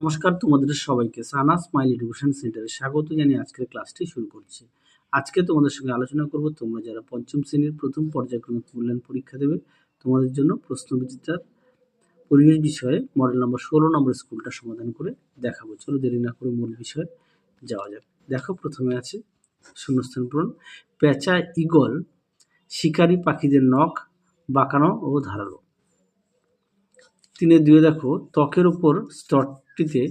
নমস্কার, তোমাদের সবাইকে সানা স্মাইল এডুকেশন সেন্টারে স্বাগত জানিয়ে আজকের ক্লাসটি শুরু করছি। আজকে তোমাদের সঙ্গে আলোচনা করব তোমরা যারা পঞ্চম শ্রেণীর প্রথম পর্যায়ক্রমিক মূল্যায়ন পরীক্ষা দেবে তোমাদের জন্য প্রশ্নবিচিত্রার পরিবেশ বিষয়ে মডেল নম্বর 16 নম্বর স্কুলটা সমাধান করে দেখাবো। চলো দেরি না করে মূল বিষয়ে যাওয়া যাক। দেখো, প্রথমে আছে শূন্যস্থান পূরণ। পেঁচা ঈগল শিকারী পাখিদের নখ বাঁকানো ও ধারালো। 3-2 দেখো, ত্বকের উপর স্তরটিতে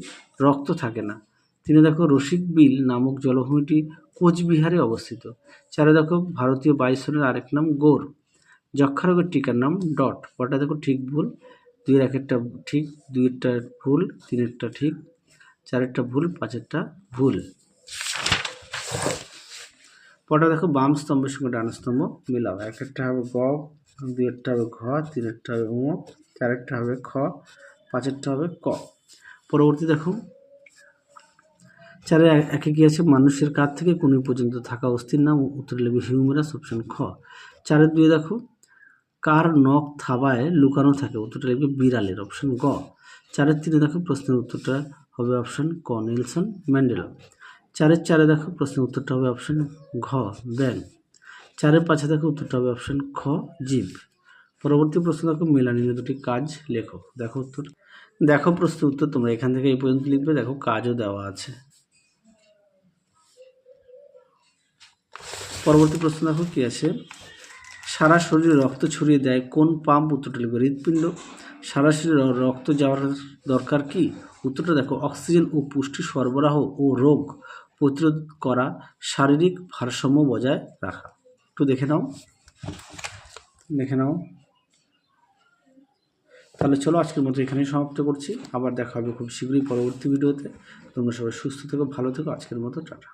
রক্ত থাকে না। 3 দেখো, রসিক বিল নামক জলভূমিটি কোচবিহারে অবস্থিত। 4 দেখো, ভারতীয় বাইসনের আরেক নাম গৌর। যক্ষা রোগের টিকার নাম ডট। কটা দেখো ঠিক ভুল? 2 এর একটা ঠিক, 2 এরটা ভুল, 3 এরটা ঠিক, 4 এরটা ভুল, 5 এরটা ভুল। কটা দেখো, বাম স্তম্ভের সঙ্গে ডান স্তম্ভ মিলাও। 1 এরটা হবে গ, 2 এরটা হবে ঘ, 3 এরটা হবে উ, 4 এরটা হবে খ, 5 এরটা হবে ক। পরবর্তী দেখো, 4 একে কি আছে? মানুষের কাঁধ থেকে কোনি পর্যন্ত থাকা অস্থির নাম। উত্তর লিখবে হিউমেরাস, অপশন খ। 4 2 দেখো, কার নখ থাবায় লুকানো থাকে? উত্তরটা লিখবে বিড়ালের, অপশন গ। 4 3 দেখো, প্রশ্নের উত্তরটা হবে অপশন ক, নেলসন ম্যান্ডেলা। 4 4 দেখো, প্রশ্নের উত্তরটা হবে অপশন ঘ, ব্যাং। 4 5 দেখো, উত্তরটা হবে অপশন খ, জীব। পরবর্তী প্রশ্ন দেখো, মেলানিয়া দুটি কাজ লেখো। দেখো উত্তর, দেখো প্রশ্নের উত্তর তোমরা এখান থেকে এই পর্যন্ত লিখবে। দেখো কাজও দেওয়া আছে। পরবর্তী প্রশ্ন দেখো কি আছে? সারা শরীরে রক্ত ছড়িয়ে দেয় কোন পাম্প? উত্তরটা লিখবে হৃৎপিণ্ড। সারা শরীরে রক্ত যাওয়ার দরকার কি? উত্তরটা দেখো অক্সিজেন ও পুষ্টি সরবরাহ ও রোগ প্রতিরোধ করা, শারীরিক ভারসাম্য বজায় রাখা। একটু দেখে নাও। তাহলে চলো আজকের মতো এখানেই সমাপ্ত করছি। আবার দেখা হবে খুব শীঘ্রই পরবর্তী ভিডিওতে। তোমরা সবাই সুস্থ থেকো, ভালো থেকো। আজকের মতো টাটা।